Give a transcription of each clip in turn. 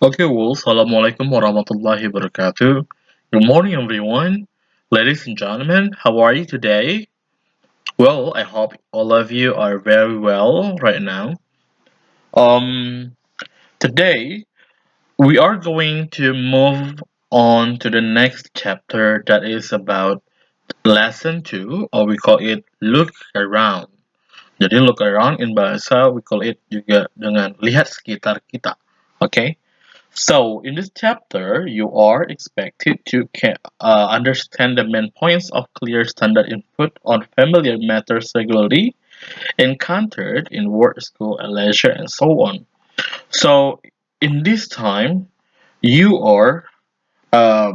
Okay, well, Assalamualaikum warahmatullahi wabarakatuh. Good morning, everyone. Ladies and gentlemen, how are you today? Well, I hope all of you are very well right now. Um, Today we are going to move on to the next chapter that is about lesson 2, or we call it look around. Jadi look around in bahasa we call it juga dengan lihat sekitar kita. Okay? So, in this chapter, you are expected to understand the main points of clear standard input on familiar matters regularly encountered in work, school, and leisure, and so on. So, in this time, you are uh,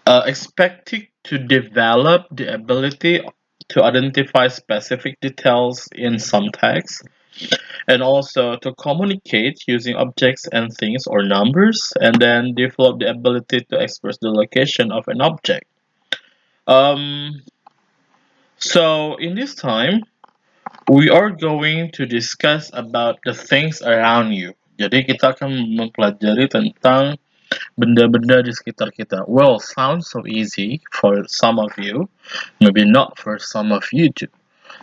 expected to develop the ability to identify specific details in some text and also to communicate using objects and things or numbers, and then develop the ability to express the location of an object. Um, so in this time, we are going to discuss about the things around you. Jadi kita akan mempelajari tentang benda-benda di sekitar kita. Well, sounds so easy for some of you, maybe not for some of you too.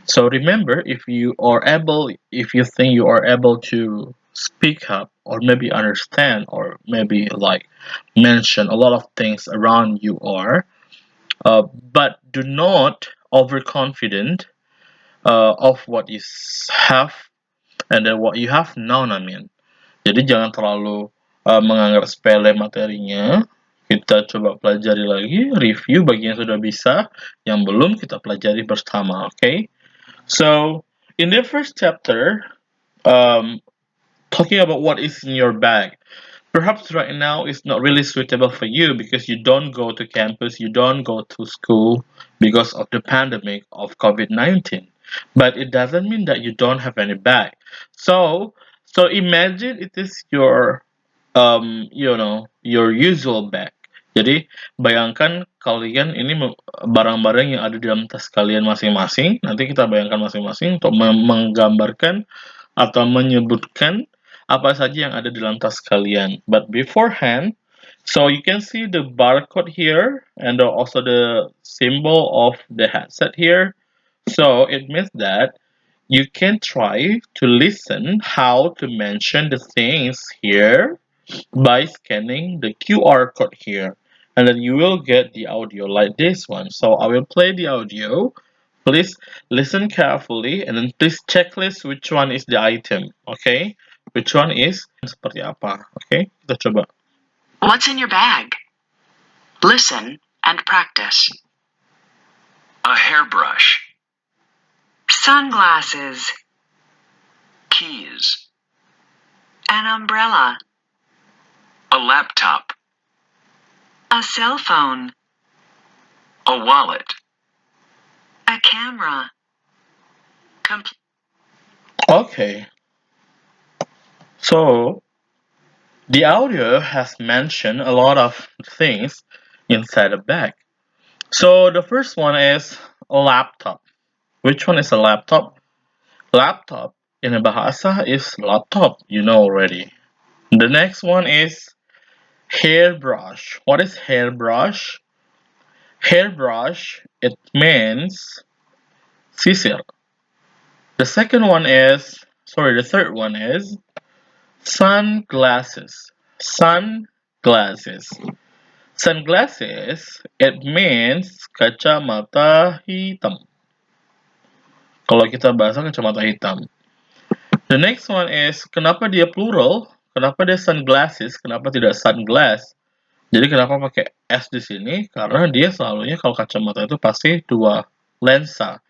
So remember, if you think you are able to speak up or maybe understand or maybe like mention a lot of things around you but do not overconfident of what you have and then what you have known. I mean, jadi jangan terlalu menganggap sepele materinya. Kita coba pelajari lagi, review bagi yang sudah bisa, yang belum kita pelajari bersama, oke? Okay? So, in the first chapter, um, talking about what is in your bag, perhaps right now is not really suitable for you because you don't go to campus, you don't go to school because of the pandemic of COVID-19. But it doesn't mean that you don't have any bag. So, so imagine it is your your usual bag. Jadi, bayangkan kalian ini barang-barang yang ada di dalam tas kalian masing-masing. Nanti kita bayangkan masing-masing untuk menggambarkan atau menyebutkan apa saja yang ada di dalam tas kalian. But beforehand, so you can see the barcode here and also the symbol of the headset here. So it means that you can try to listen how to mention the things here by scanning the QR code here, and then you will get the audio like this one. So I will play the audio. Please listen carefully and then please checklist which one is the item. Okay, which one is seperti apa. Okay, kita coba. What's in your bag? Listen and practice. A hairbrush. Sunglasses. Keys. An umbrella. A laptop. A cell phone. A wallet. A camera. Okay. So the audio has mentioned a lot of things inside a bag. So the first one is a laptop. Which one is a laptop? Laptop in a bahasa is laptop, you know already. The next one is hairbrush. What is hairbrush? Hairbrush, it means sisir. The third one is sunglasses. Sunglasses. Sunglasses, it means kacamata hitam. Kalau kita bahasa kacamata hitam. The next one is kenapa dia plural? Kenapa dia sunglasses? Kenapa tidak sunglass? Jadi kenapa pakai S di sini? Karena dia selalunya kalau kacamata itu pasti dua lensa.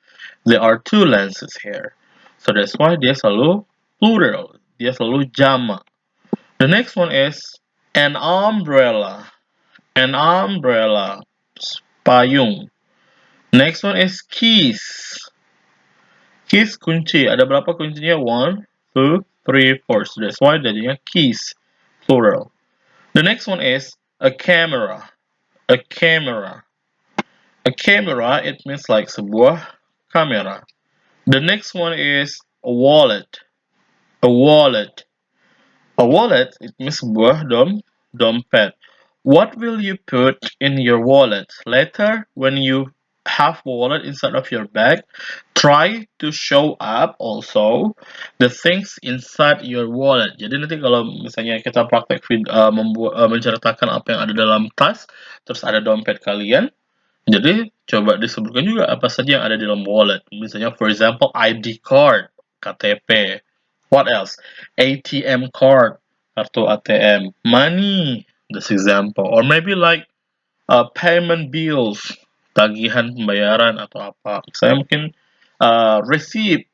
There are two lenses here. So that's why dia selalu plural. Dia selalu jamak. The next one is an umbrella. An umbrella. Payung. Next one is keys. Keys kunci. Ada berapa kuncinya? 1, 2, 3, 4. So that's why jadinya keys. Plural. The next one is a camera. A camera. A camera, it means like sebuah kamera. The next one is a wallet. A wallet. A wallet, it means sebuah dompet. What will you put in your wallet? Later, when you have wallet inside of your bag, try to show up also the things inside your wallet. Jadi nanti kalau misalnya kita praktek menceritakan apa yang ada dalam tas, terus ada dompet kalian, jadi coba disebutkan juga apa saja yang ada di dalam wallet. Misalnya, for example, ID card, KTP. What else? ATM card, kartu ATM. Money, this example. Or maybe like payment bills, tagihan pembayaran atau apa. Misalnya mungkin receipt,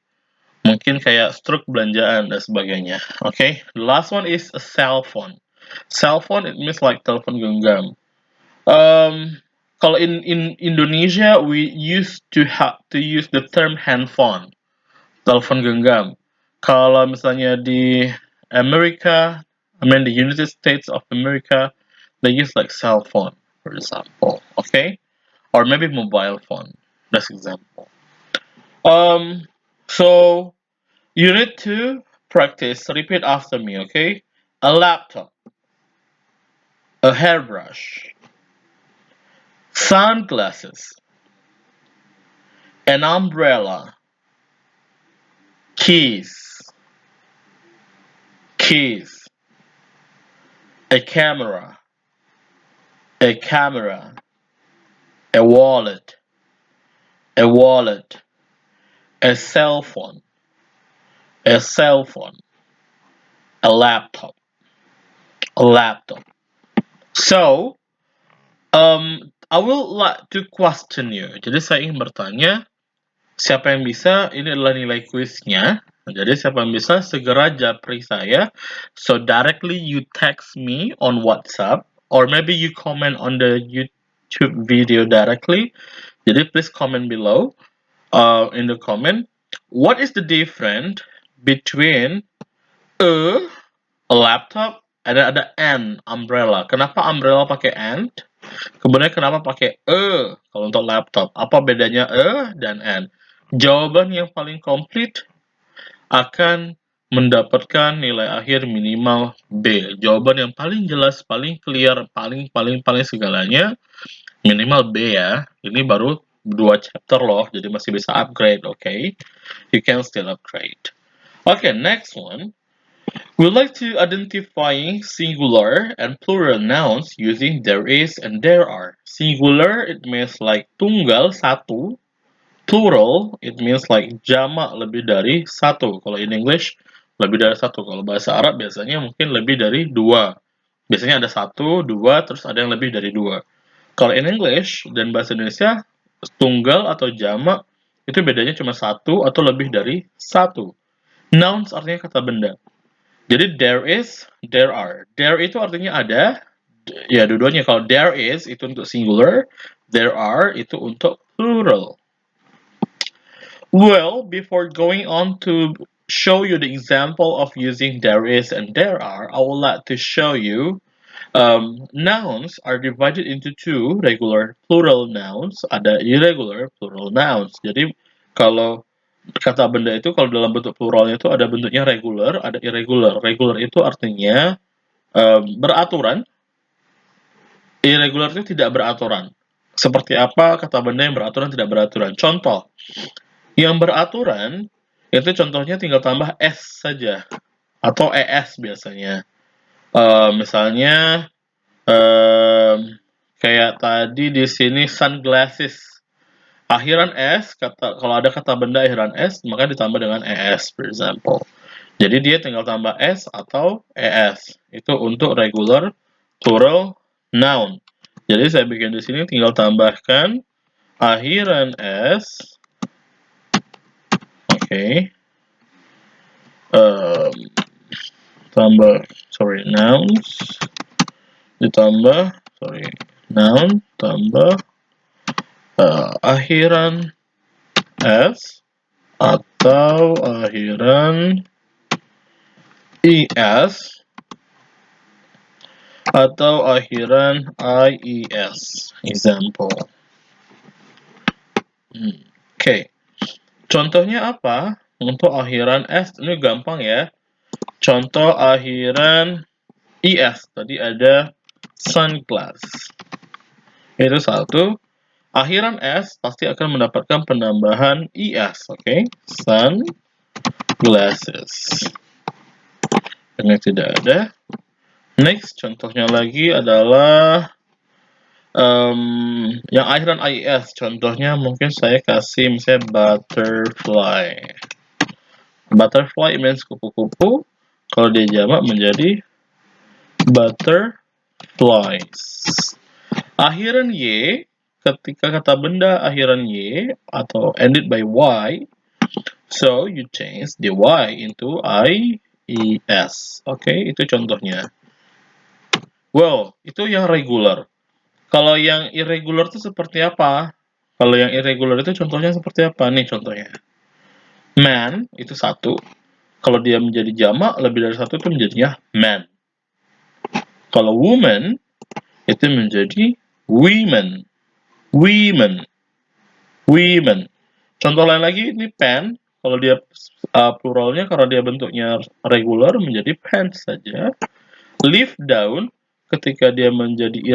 mungkin kayak struk belanjaan dan sebagainya. Okay, the last one is a cell phone. Cell phone, it means like telepon genggam. Kalau in Indonesia, we used to have to use the term handphone, telepon genggam. Kalau misalnya di Amerika, the United States of America, they use like cell phone, for example, okay, or maybe mobile phone. That's example. So you need to practice. Repeat after me, okay? A laptop, a hairbrush, sunglasses, an umbrella, keys, a camera, a wallet, a cell phone, a laptop. So, I will like to question you. Jadi saya ingin bertanya, siapa yang bisa, ini adalah nilai kuisnya. Jadi siapa yang bisa segera japri saya. So directly you text me on WhatsApp, or maybe you comment on the YouTube video directly. Jadi please comment below in the comment. What is the difference between a laptop and ada an umbrella? Kenapa umbrella pakai and? Kemudian kenapa pakai kalau untuk laptop? Apa bedanya dan and? Jawaban yang paling komplit akan mendapatkan nilai akhir minimal B. Jawaban yang paling jelas, paling clear, paling segalanya minimal B ya. Ini baru 2 chapter loh, jadi masih bisa upgrade, okay? You can still upgrade. Okay, next one. We like to identifying singular and plural nouns using there is and there are. Singular, it means like tunggal, satu. Plural, it means like jamak, lebih dari satu. Kalau in English, lebih dari satu. Kalau bahasa Arab biasanya mungkin lebih dari dua. Biasanya ada satu, dua, terus ada yang lebih dari dua. Kalau in English dan bahasa Indonesia, tunggal atau jamak, itu bedanya cuma satu atau lebih dari satu. Nouns artinya kata benda. Jadi there is, there are. There itu artinya ada, ya dua-duanya. Kalau there is itu untuk singular, there are itu untuk plural. Well, before going on to show you the example of using there is and there are, I would like to show you nouns are divided into two regular plural nouns, ada irregular plural nouns. Jadi kalau kata benda itu kalau dalam bentuk pluralnya itu ada bentuknya regular, ada irregular. Regular itu artinya beraturan, irregular itu tidak beraturan. Seperti apa kata benda yang beraturan tidak beraturan? Contoh, yang beraturan itu contohnya tinggal tambah S saja atau ES biasanya. Misalnya kayak tadi di sini sunglasses. Akhiran S, kalau ada kata benda akhiran S, maka ditambah dengan ES, for example. Jadi dia tinggal tambah S atau ES. Itu untuk regular plural noun. Jadi saya bikin di sini tinggal tambahkan akhiran S. Okay. Nouns ditambah noun tambah akhiran S atau akhiran ES atau akhiran IES. Example. Okay. Contohnya apa? Untuk akhiran S ini gampang ya. Contoh akhiran es. Tadi ada sunglass. Itu satu. Akhiran s pasti akan mendapatkan penambahan es. Oke. Sunglasses. Ini tidak ada. Next, contohnya lagi adalah yang akhiran IS. Contohnya mungkin saya kasih misalnya butterfly. Butterfly means kupu-kupu. Kalau dia jamak menjadi butterflies. Akhiran y, ketika kata benda akhiran y atau ended by y, so you change the y into IES. Oke, itu contohnya. Well, itu yang regular. Kalau yang irregular itu seperti apa? Kalau yang irregular itu contohnya seperti apa? Nih contohnya. Man itu satu. Kalau dia menjadi jamak, lebih dari satu itu menjadinya man. Kalau woman, itu menjadi women. Women. Women. Contoh lain lagi, ini pen. Kalau dia pluralnya, karena dia bentuknya regular, menjadi pants saja. Leaf down, ketika dia menjadi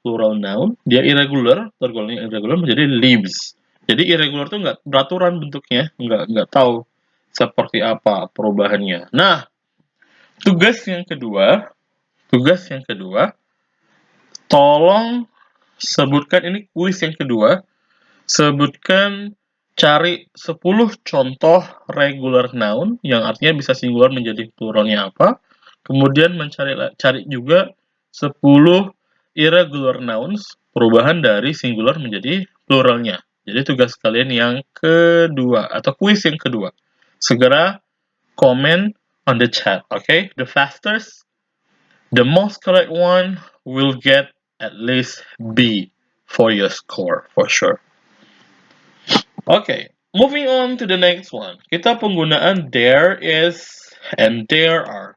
plural noun, dia irregular, tergolongnya irregular menjadi leaves. Jadi irregular itu nggak beraturan bentuknya, nggak tahu seperti apa perubahannya. Nah, tugas yang kedua, tolong sebutkan, ini kuis yang kedua, sebutkan, cari 10 contoh regular noun yang artinya bisa singular menjadi pluralnya apa. Kemudian cari juga 10 irregular nouns, perubahan dari singular menjadi pluralnya. Jadi tugas kalian yang kedua, atau kuis yang kedua. Segera comment on the chat, okay? The fastest, the most correct one will get at least B for your score, for sure. Okay, moving on to the next one. Kita penggunaan there is and there are.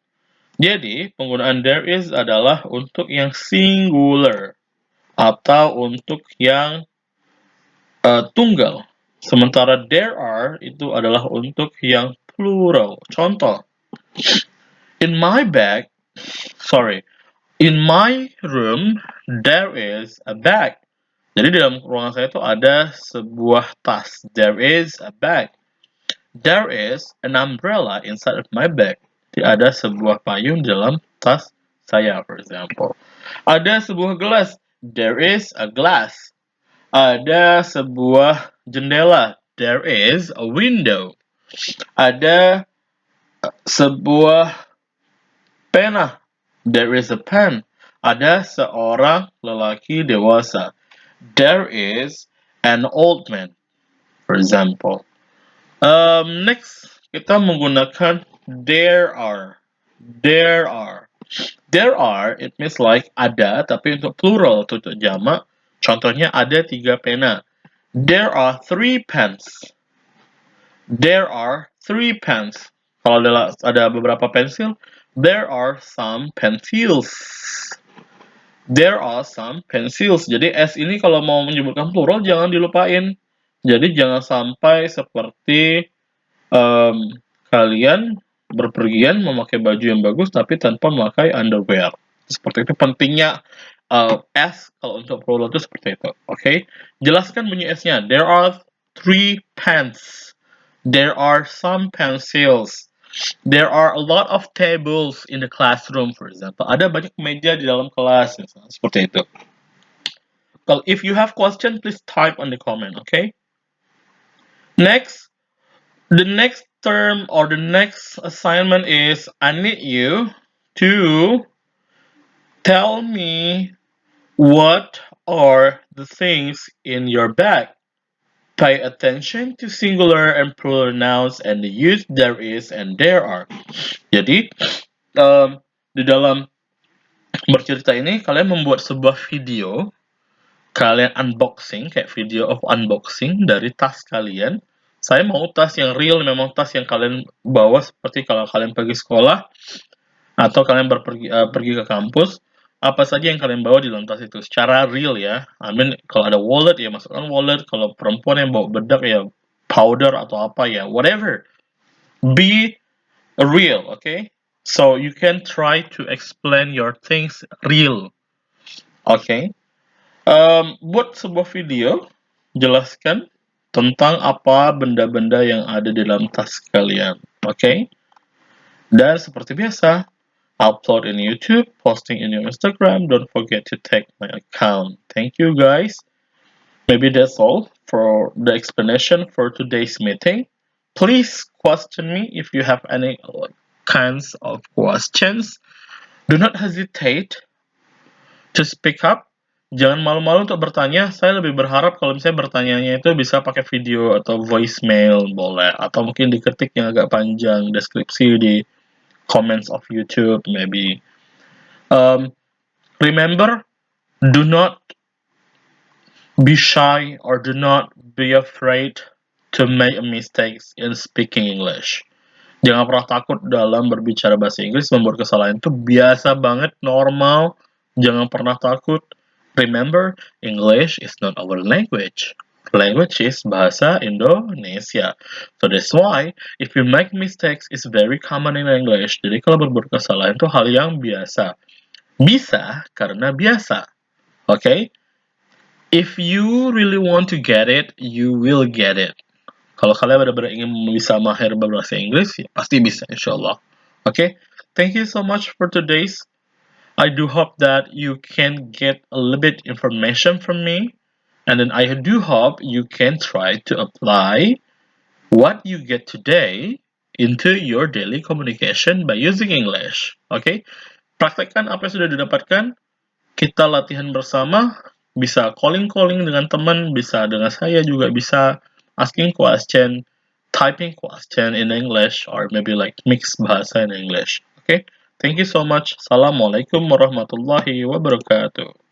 Jadi, penggunaan there is adalah untuk yang singular atau untuk yang tunggal. Sementara there are itu adalah untuk yang plural. Contoh, in my room, there is a bag. Jadi di dalam ruangan saya itu ada sebuah tas. There is a bag. There is an umbrella inside of my bag. Ada sebuah payung dalam tas saya, for example. Ada sebuah gelas. There is a glass. Ada sebuah jendela. There is a window. Ada sebuah pena. There is a pen. Ada seorang lelaki dewasa. There is an old man, for example. Next, kita menggunakan there are. There are. There are, it means like ada, tapi untuk plural, untuk jamak. Contohnya ada 3 pena. There are 3 pens. There are 3 pens. Kalau ada beberapa pensil, there are some pencils. There are some pencils. Jadi S ini kalau mau menyebutkan plural jangan dilupain. Jadi jangan sampai seperti kalian berpergian memakai baju yang bagus tapi tanpa memakai underwear. Seperti itu pentingnya S kalau untuk plural itu seperti itu. Oke? Jelaskan bunyi S-nya. There are 3 pens. There are some pencils. There are a lot of tables in the classroom, for example. Ada banyak meja di dalam kelas, misalnya. Seperti itu. If you have question, please type on the comment, okay? Next, the next term or the next assignment is I need you to tell me what are the things in your bag. Pay attention to singular and plural nouns and the use there is and there are. Jadi, di dalam bercerita ini, kalian membuat sebuah video, kalian unboxing, kayak video of unboxing dari tas kalian. Saya mau tas yang real, memang tas yang kalian bawa, seperti kalau kalian pergi sekolah, atau kalian pergi ke kampus, apa saja yang kalian bawa di dalam tas itu secara real ya. Kalau ada wallet ya masukkan wallet, kalau perempuan yang bawa bedak ya powder atau apa ya, whatever. Be real, okay? So you can try to explain your things real. Oke. Buat sebuah video, jelaskan tentang apa benda-benda yang ada di dalam tas kalian. Oke. Dan seperti biasa, upload in YouTube, posting in your Instagram. Don't forget to tag my account. Thank you guys. Maybe that's all for the explanation for today's meeting. Please question me if you have any kinds of questions. Do not hesitate to speak up. Jangan malu-malu untuk bertanya. Saya lebih berharap kalau misalnya bertanyanya itu bisa pakai video atau voicemail boleh, atau mungkin diketik yang agak panjang, deskripsi di comments of YouTube maybe. Remember, do not be shy or do not be afraid to make mistakes in speaking English. Jangan pernah takut dalam berbicara bahasa Inggris. Membuat kesalahan itu biasa banget, normal. Jangan pernah takut. Remember, English is not our language. Language is bahasa Indonesia. So that's why if you make mistakes, it's very common in English. Jadi kalau berbuat kesalahan itu hal yang biasa. Bisa karena biasa. Okay? If you really want to get it, you will get it. Kalau kalian benar-benar ingin bisa mahir berbahasa Inggris, ya pasti bisa insyaAllah. Okay? Thank you so much for today's. I do hope that you can get a little bit information from me. And then I do hope you can try to apply what you get today into your daily communication by using English. Okay? Praktekkan apa yang sudah didapatkan. Kita latihan bersama. Bisa calling-calling dengan teman. Bisa dengan saya juga bisa. Asking question. Typing question in English. Or maybe like mixed bahasa in English. Okay? Thank you so much. Assalamualaikum warahmatullahi wabarakatuh.